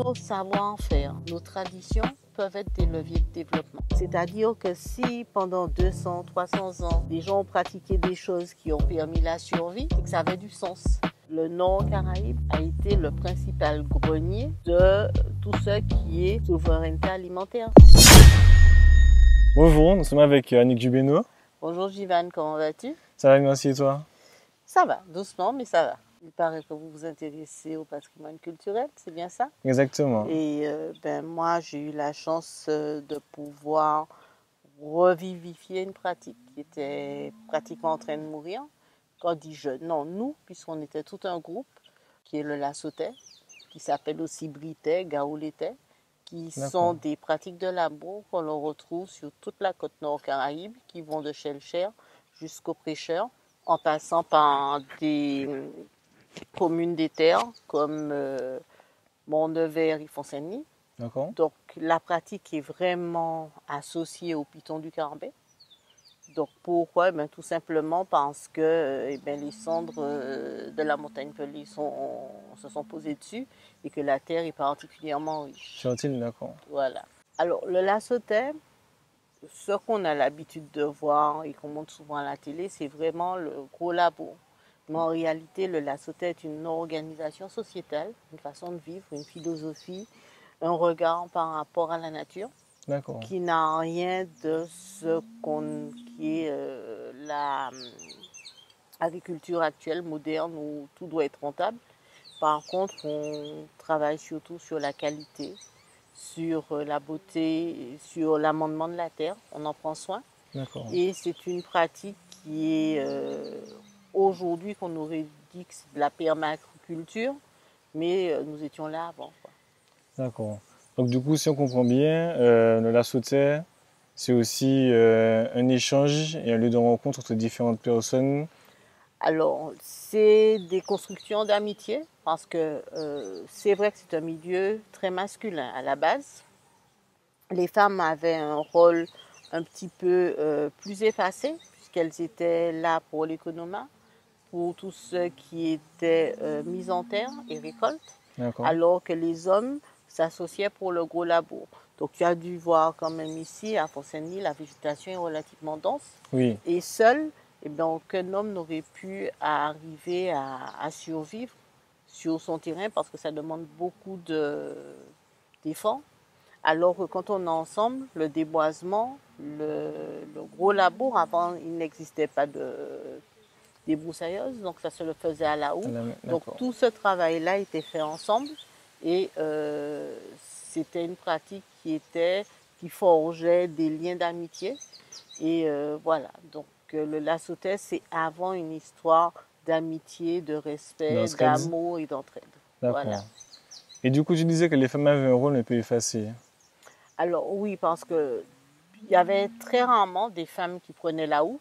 nos savoir-faire, nos traditions peuvent être des leviers de développement. C'est-à-dire que si pendant 200, 300 ans, les gens ont pratiqué des choses qui ont permis la survie, c'est que ça avait du sens. Le Nord Caraïbe a été le principal grenier de tout ce qui est souveraineté alimentaire. Bonjour, nous sommes avec Annick Jubeno. Bonjour Jivan, comment vas-tu? Ça va, merci, et toi? Ça va, doucement, mais ça va. Il paraît que vous vous intéressez au patrimoine culturel, c'est bien ça? Exactement. Et moi, j'ai eu la chance de pouvoir revivifier une pratique qui était pratiquement en train de mourir. Quand dit je, non, nous, puisqu'on était tout un groupe, qui est le Lassotais, qui s'appelle aussi Britais, Gaouletais, qui sont des pratiques de labour qu'on retrouve sur toute la côte nord Caraïbe, qui vont de Chelcher jusqu'au Prêcheur, en passant par des communes des terres comme Mont-Nevers et Font-Saint-Denis. Donc la pratique est vraiment associée au Piton du Carbet. Donc pourquoi? Tout simplement parce que les cendres de la montagne pelée se sont posées dessus et que la terre est particulièrement riche. Fertile, d'accord. Voilà. Alors le Lassotais, ce qu'on a l'habitude de voir et qu'on montre souvent à la télé, c'est vraiment le gros labour. Mais en réalité, le Lassotais est une organisation sociétale, une façon de vivre, une philosophie, un regard par rapport à la nature, qui n'a rien de ce qui est l'agriculture actuelle, moderne, où tout doit être rentable. Par contre, on travaille surtout sur la qualité, sur la beauté, sur l'amendement de la terre, on en prend soin. Et c'est une pratique qui est aujourd'hui qu'on aurait dit que c'est de la permaculture, mais nous étions là avant. D'accord. Donc du coup, si on comprend bien, le Lassotais, c'est aussi un échange et un lieu de rencontre entre différentes personnes. Alors, c'est des constructions d'amitié, parce que c'est vrai que c'est un milieu très masculin à la base. Les femmes avaient un rôle un petit peu plus effacé, puisqu'elles étaient là pour l'économat, pour tout ce qui était mise en terre et récolte, alors que les hommes s'associaient pour le gros labour. Donc tu as dû voir quand même ici, à Font-Saint-Denis, la végétation est relativement dense. Oui. Et seul, aucun homme n'aurait pu arriver à survivre sur son terrain parce que ça demande beaucoup d'efforts. Alors que quand on est ensemble, le déboisement, le gros labour, avant il n'existait pas de débroussailleuse, donc ça se le faisait à la houe. Donc tout ce travail-là était fait ensemble et c'était une pratique qui forgeait des liens d'amitié. Et voilà, donc le Lassotais, c'est avant une histoire d'amitié, de respect, d'amour et d'entraide. Voilà. Et du coup, tu disais que les femmes avaient un rôle un peu effacé. Alors oui, parce que il y avait très rarement des femmes qui prenaient la houe,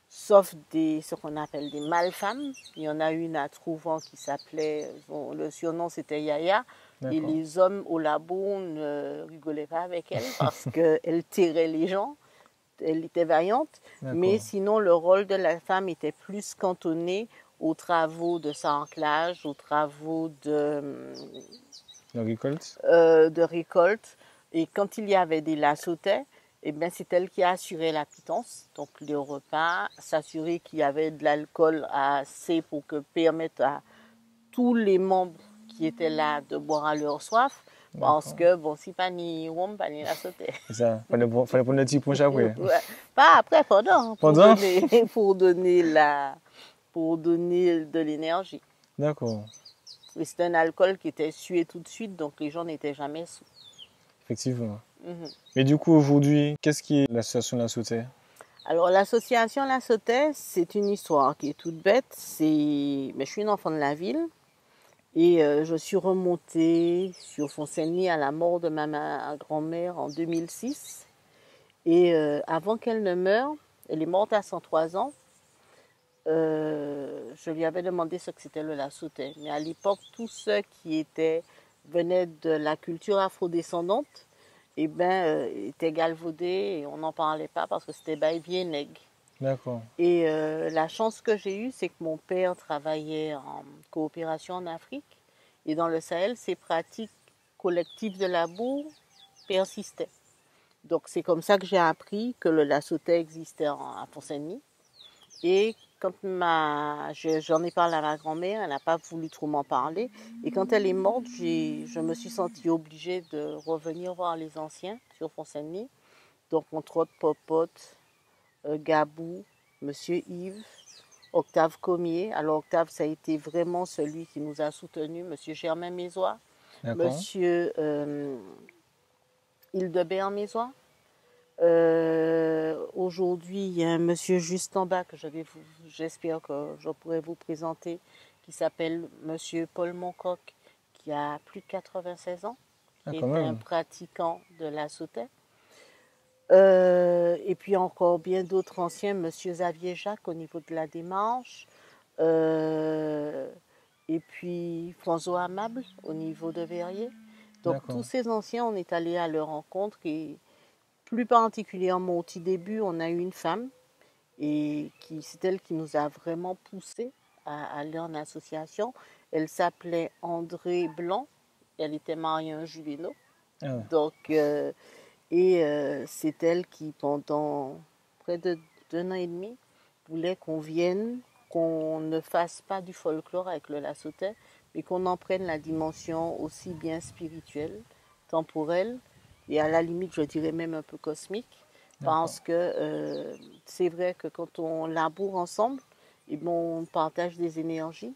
sauf ce qu'on appelle des mâles-femmes. Il y en a une à Trouvant qui s'appelait, le surnom c'était Yaya, et les hommes au labour ne rigolaient pas avec elle parce qu'elle tirait les gens, elle était vaillante, mais sinon le rôle de la femme était plus cantonné aux travaux de sarclage, aux travaux de récolte. Et quand il y avait des Lassotais, c'est elle qui assurait la pitance, donc les repas, s'assurer qu'il y avait de l'alcool assez pour permettre à tous les membres qui étaient là de boire à leur soif, parce que si pas ni rhum, pas ni Lassotais. C'est ça, fallait prendre le petit punch après. Pas après, pendant. Pour donner de l'énergie. D'accord. Et c'était un alcool qui était sué tout de suite, donc les gens n'étaient jamais sous. Effectivement. Mais du coup, aujourd'hui, qu'est-ce qui est l'association Lassotais? Alors, l'association Lassotais, c'est une histoire qui est toute bête. Je suis une enfant de la ville et je suis remontée sur Font-Saint-Denis à la mort de ma grand-mère en 2006. Et avant qu'elle ne meure, elle est morte à 103 ans, je lui avais demandé ce que c'était le Lassotais. Mais à l'époque, tous ceux qui venaient de la culture afrodescendante, étaient galvaudés et on n'en parlait pas parce que c'était baïvier nègre. D'accord. Et la chance que j'ai eue, c'est que mon père travaillait en coopération en Afrique. Et dans le Sahel, ces pratiques collectif de Labour persistait. Donc c'est comme ça que j'ai appris que le Lassotais existait à Font-Saint-Denis. Et quand j'en ai parlé à ma grand-mère, elle n'a pas voulu trop m'en parler. Et quand elle est morte, je me suis sentie obligée de revenir voir les anciens sur Font-Saint-Denis. Donc entre autres Popote, Gabou, Monsieur Yves, Octave Comier. Alors Octave, ça a été vraiment celui qui nous a soutenus. Monsieur Germain Mézois, Monsieur Hildebert Mézois. Aujourd'hui, il y a un monsieur juste en bas que j'espère que je pourrai vous présenter, qui s'appelle monsieur Paul Moncoq, qui a plus de 96 ans, qui est un pratiquant de la Sautet. Et puis encore bien d'autres anciens, monsieur Xavier Jacques au niveau de la démarche, et puis François Amable au niveau de Verrier. Donc tous ces anciens, on est allé à leur rencontre et plus particulièrement au tout début, on a eu une femme et c'est elle qui nous a vraiment poussé à aller en association. Elle s'appelait André Blanc. Elle était mariée à un juvénat. Ah ouais. Donc, c'est elle qui, pendant près d'un an et demi, voulait qu'on vienne, qu'on ne fasse pas du folklore avec le Lassotais, mais qu'on en prenne la dimension aussi bien spirituelle, temporelle, et à la limite, je dirais même un peu cosmique, parce que c'est vrai que quand on laboure ensemble, et bon, on partage des énergies,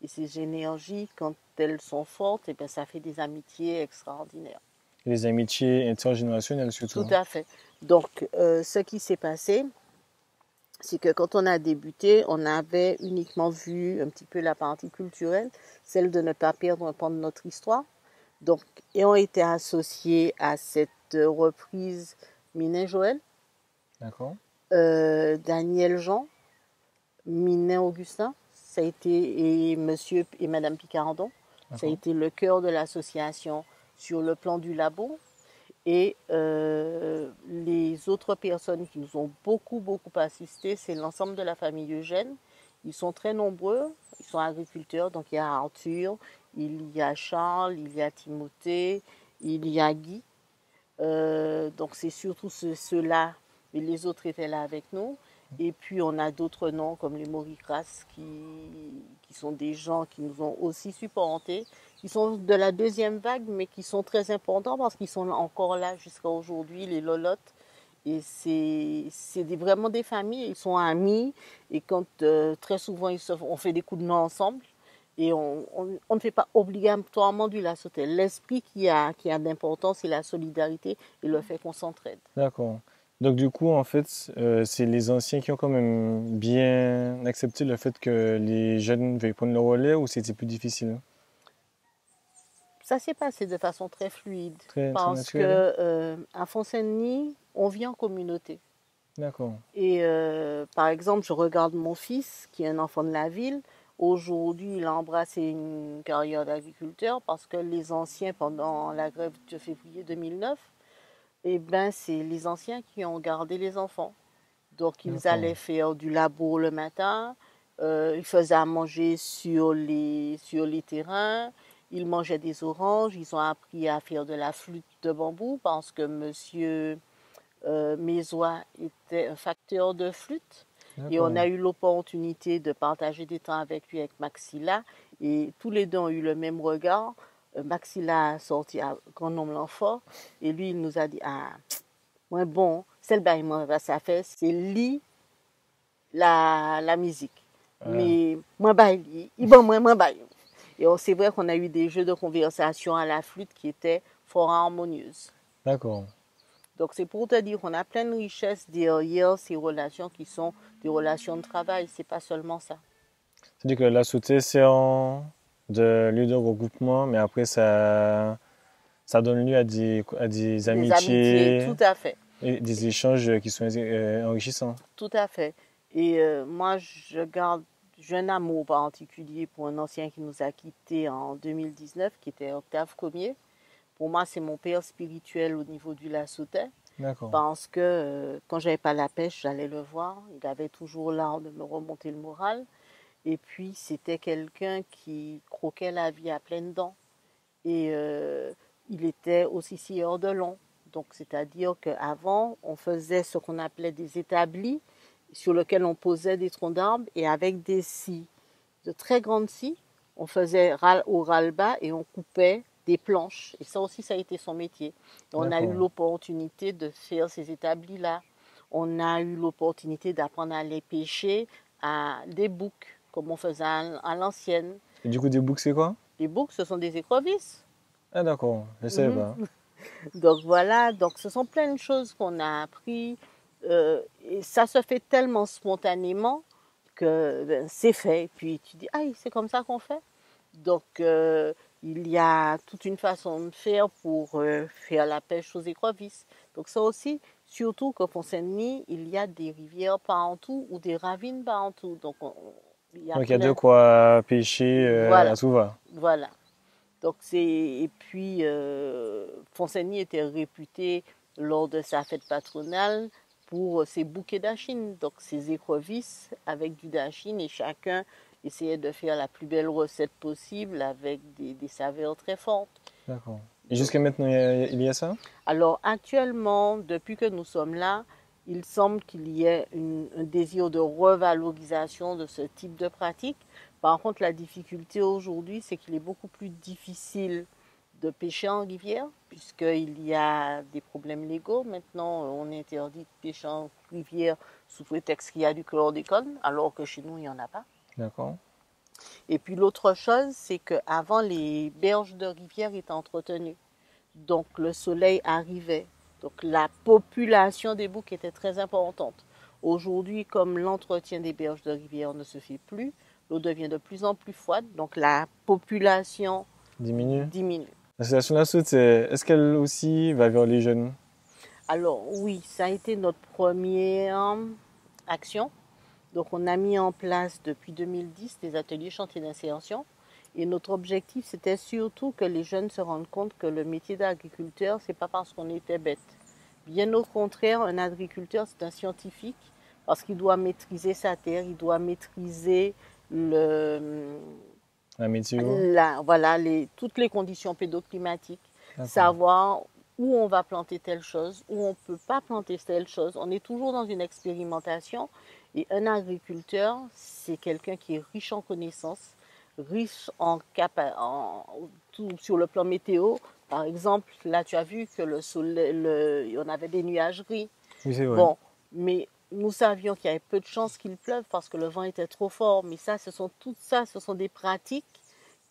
et ces énergies, quand elles sont fortes, et bien, ça fait des amitiés extraordinaires. Les amitiés intergénérationnelles surtout. Tout à fait. Donc, ce qui s'est passé, c'est que quand on a débuté, on avait uniquement vu un petit peu la partie culturelle, celle de ne pas perdre un pan de notre histoire. Donc, et ont été associés à cette reprise Minin Joël, Daniel Jean, Minin Augustin, ça a été, et monsieur et madame Picardon, ça a été le cœur de l'association sur le plan du labo. Et les autres personnes qui nous ont beaucoup assisté, c'est l'ensemble de la famille Eugène. Ils sont très nombreux, ils sont agriculteurs, donc il y a Arthur, il y a Charles, il y a Timothée, il y a Guy. Donc c'est surtout ceux-là, mais les autres étaient là avec nous. Et puis on a d'autres noms comme les Moricras qui sont des gens qui nous ont aussi supportés, qui sont de la deuxième vague, mais qui sont très importants parce qu'ils sont encore là jusqu'à aujourd'hui, les Lolottes. Et c'est vraiment des familles, ils sont amis. Et quand très souvent on fait des coups de main ensemble, et on ne fait pas obligatoirement du Lassotais. L'esprit qui a d'importance, c'est la solidarité et le fait qu'on s'entraide. D'accord. Donc du coup, en fait, c'est les anciens qui ont quand même bien accepté le fait que les jeunes veuillent prendre le relais, ou c'était plus difficile? Ça s'est passé de façon très fluide. Très parce que à Font-Saint-Denis, on vit en communauté. D'accord. Et par exemple, je regarde mon fils, qui est un enfant de la ville. Aujourd'hui, il a embrassé une carrière d'agriculteur parce que les anciens, pendant la grève de février 2009, eh ben, c'est les anciens qui ont gardé les enfants. Donc, ils allaient faire du labour le matin, ils faisaient à manger sur les terrains, ils mangeaient des oranges, ils ont appris à faire de la flûte de bambou parce que monsieur Mézois était un facteur de flûte. Et on a eu l'opportunité de partager des temps avec lui, avec Maxilla, et tous les deux ont eu le même regard. Maxilla a sorti un grand nombre l'enfant, et lui, il nous a dit, ah, moi, bon, c'est le bail, moi, ça fait, c'est lui, la musique. Mais, moi, bail, il bon, moi, bail. Et c'est vrai qu'on a eu des jeux de conversation à la flûte qui étaient fort harmonieuses. D'accord. Donc, c'est pour te dire qu'on a plein de richesses derrière ces relations qui sont des relations de travail. C'est pas seulement ça. C'est-à-dire que la sauté sert de lieu de regroupement, mais après, ça donne lieu à des amitiés, tout à fait. Et des échanges qui sont enrichissants. Tout à fait. Et moi, je garde un amour particulier pour un ancien qui nous a quittés en 2019, qui était Octave Comier. Pour moi, c'est mon père spirituel au niveau du Lassotais. Parce que quand j'avais pas la pêche, j'allais le voir. Il avait toujours l'art de me remonter le moral. Et puis, c'était quelqu'un qui croquait la vie à pleines dents. Et il était aussi scieur de long. Donc, c'est-à-dire qu'avant, on faisait ce qu'on appelait des établis sur lesquels on posait des troncs d'arbres et avec des scies, de très grandes scies, on faisait au ras-le-bas et on coupait des planches. Et ça aussi, ça a été son métier. Et on a eu D'accord. l'opportunité de faire ces établis-là. On a eu l'opportunité d'apprendre à aller pêcher à des boucs, comme on faisait à l'ancienne. Et du coup, des boucs, c'est quoi? Les boucs, ce sont des écrevisses. Ah, d'accord, je savais Mhm. pas. Donc voilà, donc ce sont plein de choses qu'on a appris. Et ça se fait tellement spontanément que ben, c'est fait. Et puis tu dis, ah, c'est comme ça qu'on fait. Donc il y a toute une façon de faire pour faire la pêche aux écrevisses. Donc ça aussi, surtout qu'au Pont-Saint-Denis, il y a des rivières partout ou des ravines partout. Donc il y a Donc, il y a de plein. quoi pêcher à Voilà, tout va. voilà. Donc et puis Pont-Saint-Denis était réputé lors de sa fête patronale pour ses bouquets d'achine, donc ses écrevisses avec du dachine et chacun essayait de faire la plus belle recette possible avec des saveurs très fortes. D'accord. Et Donc, jusqu'à maintenant, il y a ça? alors actuellement, depuis que nous sommes là, il semble qu'il y ait un désir de revalorisation de ce type de pratique. Par contre, la difficulté aujourd'hui, c'est qu'il est beaucoup plus difficile de pêcher en rivière, puisqu'il y a des problèmes légaux. Maintenant, on est interdit de pêcher en rivière sous prétexte qu'il y a du chlordécone, alors que chez nous, il n'y en a pas. D'accord. Et puis l'autre chose, c'est qu'avant, les berges de rivière étaient entretenues. Donc le soleil arrivait. Donc la population des boucs était très importante. Aujourd'hui, comme l'entretien des berges de rivière ne se fait plus, l'eau devient de plus en plus froide, donc la population Diminue. diminue. La situation de la soude, est-ce qu'elle aussi va vers les jeunes? Alors oui, ça a été notre première action. Donc on a mis en place depuis 2010 des ateliers chantiers d'insertion. Et notre objectif, c'était surtout que les jeunes se rendent compte que le métier d'agriculteur, c'est pas parce qu'on était bête. Bien au contraire, un agriculteur, c'est un scientifique parce qu'il doit maîtriser sa terre, il doit maîtriser La météo? voilà, toutes les conditions pédoclimatiques, D'accord. savoir où on va planter telle chose, où on ne peut pas planter telle chose. On est toujours dans une expérimentation et un agriculteur, c'est quelqu'un qui est riche en connaissances, riche sur le plan météo. Par exemple, là tu as vu que le soleil, on avait des nuages gris. Oui, c'est vrai. Bon, mais nous savions qu'il y avait peu de chances qu'il pleuve parce que le vent était trop fort. Mais ça, tout ça, ce sont des pratiques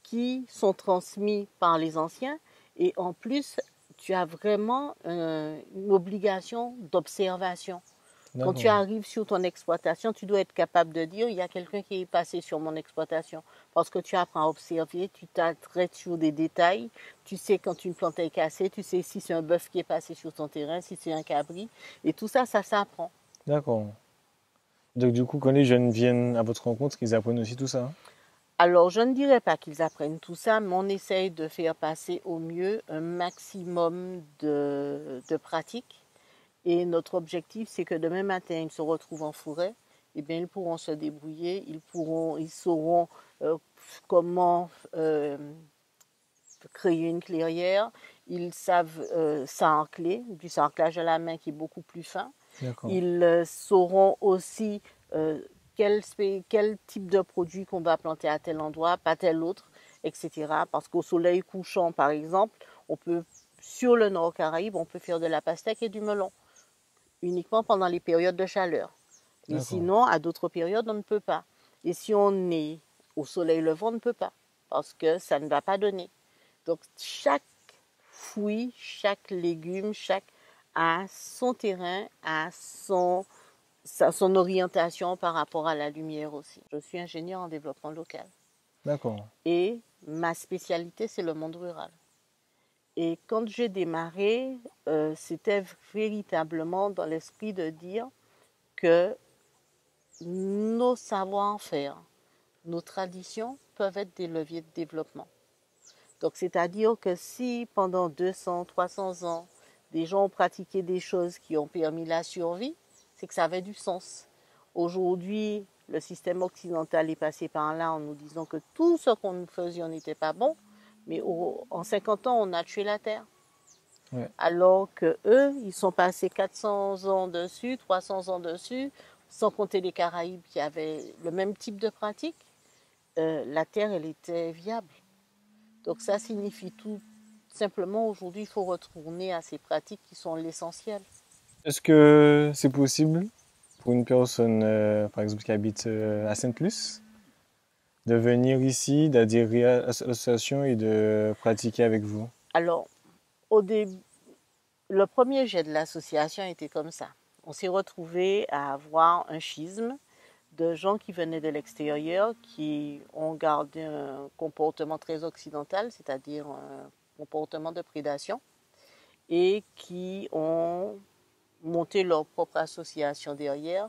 qui sont transmises par les anciens. Et en plus, tu as vraiment une obligation d'observation. Quand tu D'accord. arrives sur ton exploitation, tu dois être capable de dire, il y a quelqu'un qui est passé sur mon exploitation. Parce que tu apprends à observer, tu t'arrêtes sur des détails, tu sais quand une plante est cassée, tu sais si c'est un bœuf qui est passé sur ton terrain, si c'est un cabri. Et tout ça, ça s'apprend. D'accord. Donc, du coup, quand les jeunes viennent à votre rencontre, ils apprennent aussi tout ça? Alors, je ne dirais pas qu'ils apprennent tout ça, mais on essaye de faire passer au mieux un maximum de pratiques. Et notre objectif, c'est que demain matin, ils se retrouvent en forêt, eh bien, ils pourront se débrouiller, ils sauront comment créer une clairière, ils savent s'enracler, du sarclage à la main qui est beaucoup plus fin. D'accord. Ils sauront aussi euh, quel type de produit qu'on va planter à tel endroit, pas tel autre, etc. Parce qu'au soleil couchant, par exemple, sur le nord Caraïbe, on peut faire de la pastèque et du melon, uniquement pendant les périodes de chaleur. Mais D'accord. sinon, à d'autres périodes, on ne peut pas. Et si on est au soleil levant, on ne peut pas, parce que ça ne va pas donner. Donc, chaque fruit, chaque légume, chaque a son terrain, a son orientation par rapport à la lumière aussi. Je suis ingénieure en développement local D'accord. et ma spécialité, c'est le monde rural. Et quand j'ai démarré, c'était véritablement dans l'esprit de dire que nos savoir-faire, nos traditions peuvent être des leviers de développement. Donc, c'est-à-dire que si pendant 200, 300 ans, des gens ont pratiqué des choses qui ont permis la survie, c'est que ça avait du sens. Aujourd'hui, le système occidental est passé par là en nous disant que tout ce qu'on nous faisait n'était pas bon. Mais en 50 ans, on a tué la terre. Ouais. Alors que eux, ils sont passés 400 ans dessus, 300 ans dessus, sans compter les Caraïbes qui avaient le même type de pratique. La terre, elle était viable. Donc ça signifie tout simplement aujourd'hui, il faut retourner à ces pratiques qui sont l'essentiel. Est-ce que c'est possible pour une personne, par exemple, qui habite à Sainte-Luce, de venir ici, d'adhérer à l'association et de pratiquer avec vous? Alors, au début, le premier jet de l'association était comme ça. On s'est retrouvés à avoir un schisme de gens qui venaient de l'extérieur, qui ont gardé un comportement très occidental, c'est-à-dire un comportement de prédation, et qui ont monté leur propre association derrière,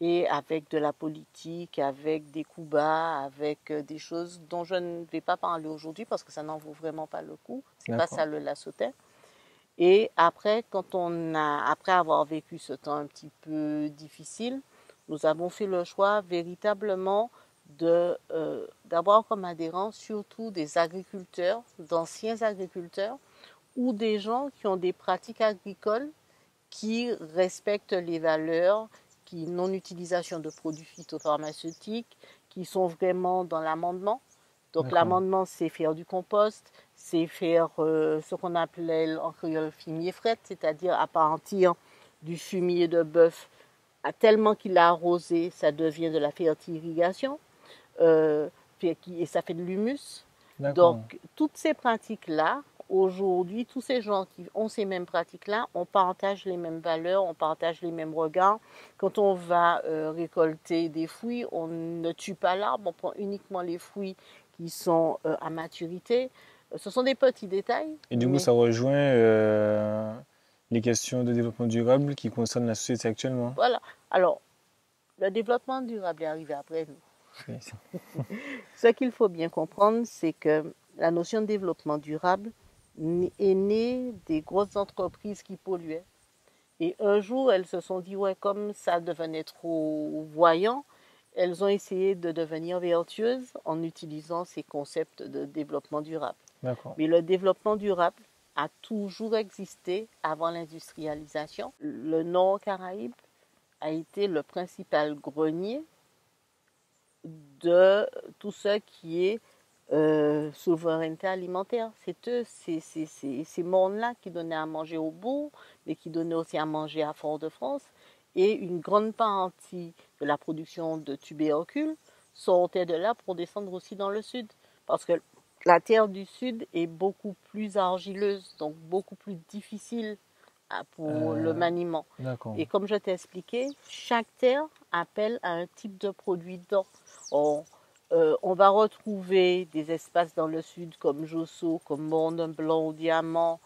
et avec de la politique, avec des coups bas, avec des choses dont je ne vais pas parler aujourd'hui parce que ça n'en vaut vraiment pas le coup. C'est pas D'accord. ça le Lassotais. Et après, après avoir vécu ce temps un petit peu difficile, nous avons fait le choix véritablement d'avoir comme adhérents surtout des agriculteurs, d'anciens agriculteurs ou des gens qui ont des pratiques agricoles qui respectent les valeurs, qui non-utilisation de produits phytopharmaceutiques, qui sont vraiment dans l'amendement. Donc D'accord. l'amendement, c'est faire du compost, c'est faire ce qu'on appelait en créole fumier fret, c'est-à-dire à partir du fumier de bœuf, tellement qu'il a arrosé, ça devient de la fertirrigation, et ça fait de l'humus. D'accord. Donc, toutes ces pratiques-là, aujourd'hui, tous ces gens qui ont ces mêmes pratiques-là, on partage les mêmes valeurs, on partage les mêmes regards. Quand on va récolter des fruits, on ne tue pas l'arbre, on prend uniquement les fruits qui sont à maturité. Ce sont des petits détails, Et du coup, mais ça rejoint les questions de développement durable qui concernent la société actuellement. voilà. Alors, le développement durable est arrivé après nous. Oui. Ce qu'il faut bien comprendre, c'est que la notion de développement durable est née des grosses entreprises qui polluaient. Et un jour, elles se sont dit, ouais, comme ça devenait trop voyant, elles ont essayé de devenir vertueuses en utilisant ces concepts de développement durable. D'accord. Mais le développement durable a toujours existé avant l'industrialisation. Le Nord Caraïbe a été le principal grenier de tout ce qui est souveraineté alimentaire. C'est eux, ces mondes-là qui donnaient à manger au bourg, mais qui donnaient aussi à manger à Fort-de-France. Et une grande partie de la production de tubercules sortait de là pour descendre aussi dans le sud. Parce que la terre du sud est beaucoup plus argileuse, donc beaucoup plus difficile pour le Euh, maniement. d'accord. Et comme je t'ai expliqué, chaque terre appelle à un type de produit d'or. On va retrouver des espaces dans le sud comme Josso, comme Mont-Blanc au Diamant,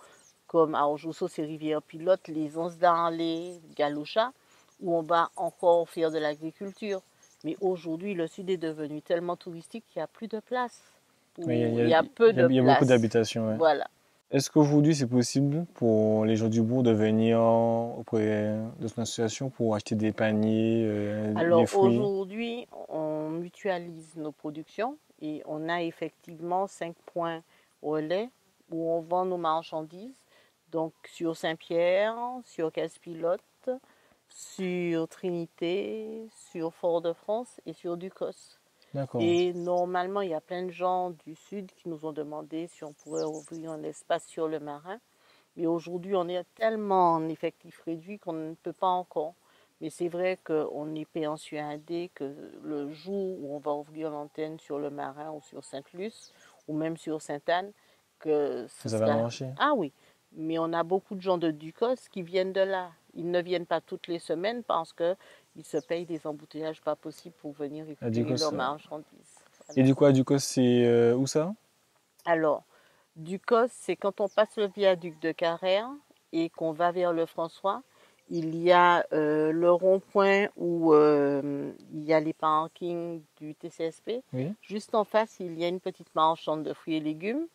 comme alors Josso c'est Rivière-Pilote, les Onces d'Arlé, Galoucha, où on va encore faire de l'agriculture. Mais aujourd'hui, le sud est devenu tellement touristique qu'il n'y a plus de place. Oui, Il y a peu de il y a beaucoup place. d'habitations. Ouais. Voilà. Est-ce qu'aujourd'hui, c'est possible pour les gens du bourg de venir auprès de son association pour acheter des paniers, des Alors fruits? aujourd'hui, on mutualise nos productions et on a effectivement 5 points relais où on vend nos marchandises. Donc sur Saint-Pierre, sur Casse-Pilote, sur Trinité, sur Fort-de-France et sur Ducos. D'accord. Et normalement, il y a plein de gens du Sud qui nous ont demandé si on pourrait ouvrir un espace sur le Marin. Mais aujourd'hui, on est tellement en effectif réduit qu'on ne peut pas encore. Mais c'est vrai qu'on est persuadé que le jour où on va ouvrir l'antenne sur le Marin ou sur Sainte-Luce ou même sur Sainte-Anne, que ce Ça va sera... marcher. Ah oui, mais on a beaucoup de gens de Ducos qui viennent de là. Ils ne viennent pas toutes les semaines parce qu'ils se payent des embouteillages pas possibles pour venir À récupérer leurs Ducos. marchandises. Et Voilà. du coup, à Ducos, c'est où ça? Alors, Ducos, c'est quand on passe le viaduc de Carrère et qu'on va vers le François, il y a le rond-point où il y a les parkings du TCSP. Oui. Juste en face, il y a une petite marchande de fruits et légumes.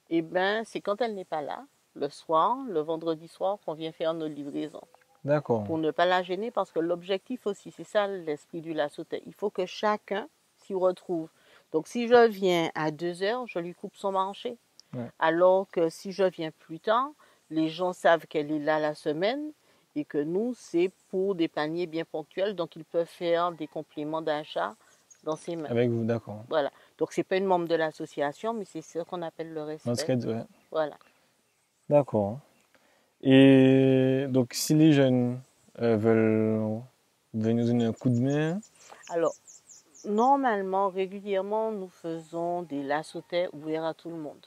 Et ben, c'est quand elle n'est pas là, le soir, le vendredi soir, qu'on vient faire nos livraisons. D'accord. Pour ne pas la gêner, parce que l'objectif aussi, c'est ça l'esprit du Lassotais. Il faut que chacun s'y retrouve. Donc si je viens à 2 heures, je lui coupe son marché. Ouais. Alors que si je viens plus tard, les gens savent qu'elle est là la semaine et que nous, c'est pour des paniers bien ponctuels, donc ils peuvent faire des compléments d'achat dans ces mains. Avec vous, d'accord. Voilà. Donc, c'est pas une membre de l'association, mais c'est ce qu'on appelle le respect. L'entraide, ouais. Voilà. D'accord. Et donc, si les jeunes veulent venir donner un coup de main, Alors, normalement, régulièrement, nous faisons des lassotets ouverts à tout le monde.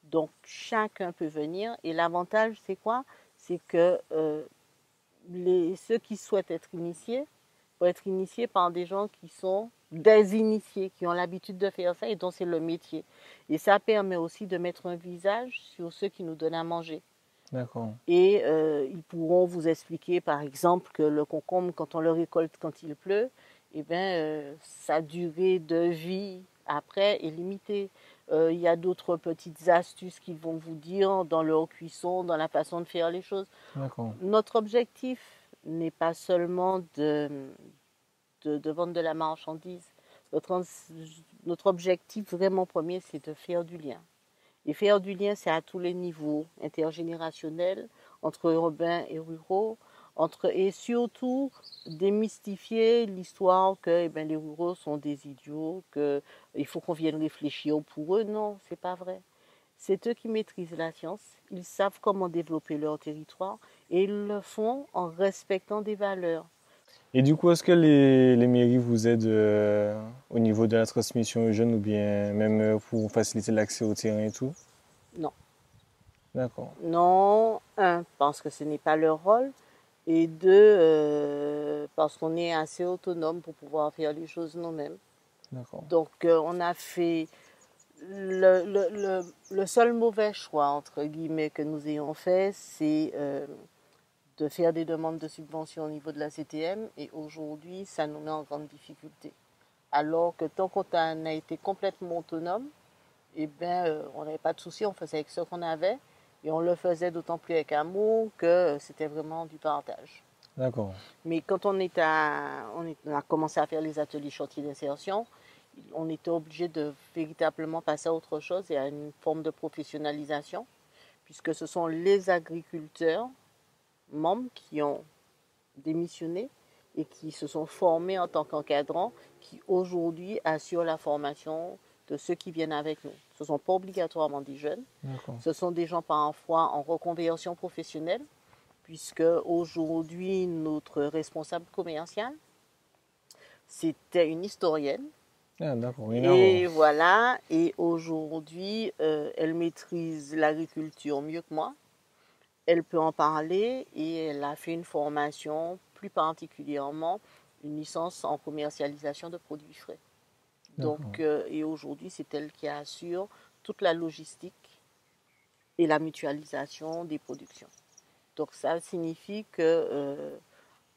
Donc, chacun peut venir. Et l'avantage, c'est quoi? C'est que ceux qui souhaitent être initiés vont être initiés par des gens qui sont des initiés, qui ont l'habitude de faire ça et dont c'est le métier. Et ça permet aussi de mettre un visage sur ceux qui nous donnent à manger. d'accord. Et ils pourront vous expliquer, par exemple, que le concombre, quand on le récolte quand il pleut, eh bien, sa durée de vie après est limitée. Il y a d'autres petites astuces qu'ils vont vous dire dans leur cuisson, dans la façon de faire les choses. D'accord. Notre objectif n'est pas seulement de vendre de la marchandise. Notre, notre objectif vraiment premier, c'est de faire du lien. Et faire du lien, c'est à tous les niveaux, intergénérationnels, entre urbains et ruraux, et surtout démystifier l'histoire que les ruraux sont des idiots, qu'il faut qu'on vienne réfléchir pour eux. Non, c'est pas vrai. C'est eux qui maîtrisent la science, ils savent comment développer leur territoire et ils le font en respectant des valeurs. Et du coup, est-ce que les mairies vous aident au niveau de la transmission aux jeunes ou bien même pour faciliter l'accès au terrain et tout? Non. D'accord. Non, un, parce que ce n'est pas leur rôle, et deux, parce qu'on est assez autonome pour pouvoir faire les choses nous-mêmes. D'accord. Donc, on a fait le seul mauvais choix, entre guillemets, que nous ayons fait, c'est de faire des demandes de subventions au niveau de la CTM, et aujourd'hui, ça nous met en grande difficulté. Alors que tant qu'on a été complètement autonome, eh ben, on n'avait pas de souci, on faisait avec ce qu'on avait, et on le faisait d'autant plus avec amour que c'était vraiment du partage. D'accord. Mais quand on a commencé à faire les ateliers chantiers d'insertion, on était obligé de véritablement passer à autre chose et à une forme de professionnalisation, puisque ce sont les agriculteurs membres qui ont démissionné et qui se sont formés en tant qu'encadrants, qui aujourd'hui assurent la formation de ceux qui viennent avec nous. Ce ne sont pas obligatoirement des jeunes, D'accord. ce sont des gens parfois en reconversion professionnelle, puisque aujourd'hui notre responsable commercial, c'était une historienne. Ah, d'accord. Rien à voir. Et voilà, et aujourd'hui, elle maîtrise l'agriculture mieux que moi. Elle peut en parler et elle a fait une formation, plus particulièrement une licence en commercialisation de produits frais. D'accord. Donc, et aujourd'hui, c'est elle qui assure toute la logistique et la mutualisation des productions. Donc, ça signifie que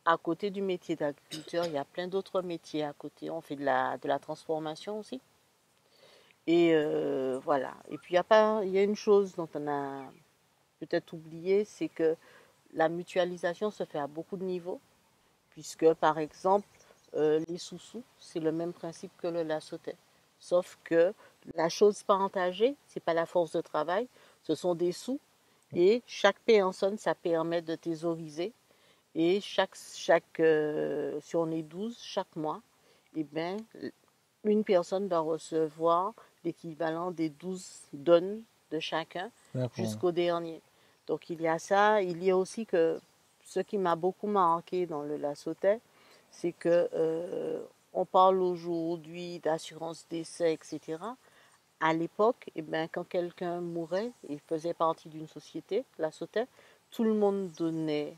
à côté du métier d'agriculteur, il y a plein d'autres métiers à côté. On fait de la transformation aussi. Et voilà. Et puis, il y a une chose dont on a peut-être oublié, c'est que la mutualisation se fait à beaucoup de niveaux, puisque par exemple, les sous-sous, c'est le même principe que le lassotais. Sauf que la chose partagée, ce n'est pas la force de travail, ce sont des sous, et chaque personne, ça permet de thésauriser, et si on est 12, chaque mois, eh ben, une personne va recevoir l'équivalent des 12 dons de chacun D'accord. jusqu'au dernier. Donc il y a ça, il y a aussi que ce qui m'a beaucoup marqué dans le lassotais, c'est que on parle aujourd'hui d'assurance décès, etc. À l'époque, eh ben, quand quelqu'un mourait et faisait partie d'une société, lassotais, tout le monde donnait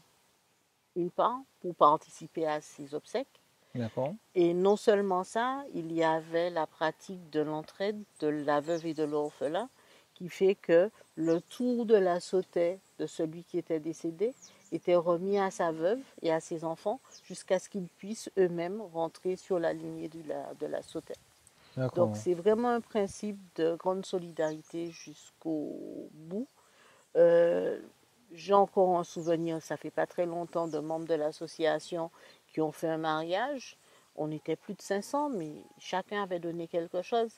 une part pour participer à ses obsèques. D'accord. Et non seulement ça, il y avait la pratique de l'entraide de la veuve et de l'orphelin, qui fait que le tour de la sautet de celui qui était décédé était remis à sa veuve et à ses enfants jusqu'à ce qu'ils puissent eux-mêmes rentrer sur la lignée de la sautet. Donc D'accord. c'est vraiment un principe de grande solidarité jusqu'au bout. Euh, j'ai encore un souvenir, ça fait pas très longtemps, de membres de l'association qui ont fait un mariage. On était plus de 500, mais chacun avait donné quelque chose.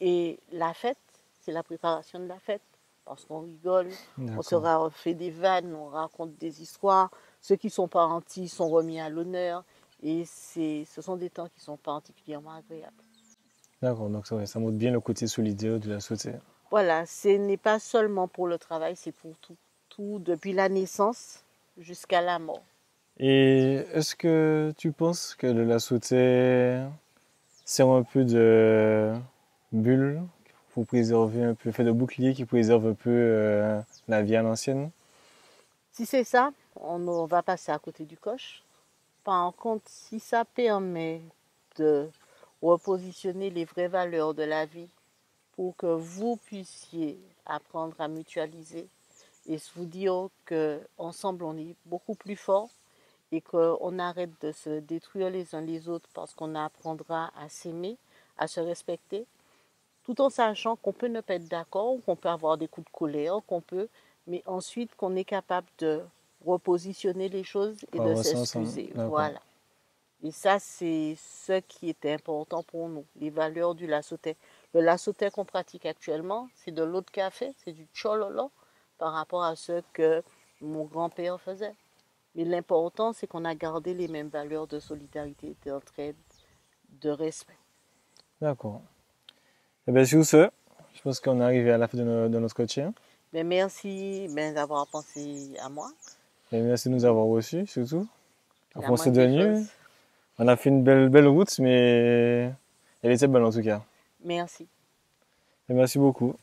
Et la fête, c'est la préparation de la fête. parce qu'on rigole, on D'accord. fait des vannes, on raconte des histoires. Ceux qui sont partis sont remis à l'honneur et ce sont des temps qui sont particulièrement agréables. D'accord, donc ça montre bien le côté solidaire de la société. Voilà, ce n'est pas seulement pour le travail, c'est pour tout. Tout depuis la naissance jusqu'à la mort. Et est-ce que tu penses que la société sert un peu de bulle pour préserver un peu, fait de bouclier qui préserve un peu la vie à l'ancienne? Si c'est ça, on va passer à côté du coche. Par contre, si ça permet de repositionner les vraies valeurs de la vie pour que vous puissiez apprendre à mutualiser et vous dire qu'ensemble on est beaucoup plus fort et qu'on arrête de se détruire les uns les autres parce qu'on apprendra à s'aimer, à se respecter, tout en sachant qu'on peut ne pas être d'accord, qu'on peut avoir des coups de colère, mais ensuite qu'on est capable de repositionner les choses et Pour de avancer ensemble. s'excuser. D'accord. Voilà. Et ça, c'est ce qui était important pour nous, les valeurs du lasotais. Le lasotais qu'on pratique actuellement, c'est de l'eau de café, c'est du chololo par rapport à ce que mon grand-père faisait. Mais l'important, c'est qu'on a gardé les mêmes valeurs de solidarité, d'entraide, de respect. D'accord. Et bien sur ce, je pense qu'on est arrivé à la fin de notre coaching. Mais merci d'avoir pensé à moi. Et merci de nous avoir reçus, surtout. La Après, on s'est moindre des donné. choses. On a fait une belle route, mais elle était belle en tout cas. Merci. Et merci beaucoup.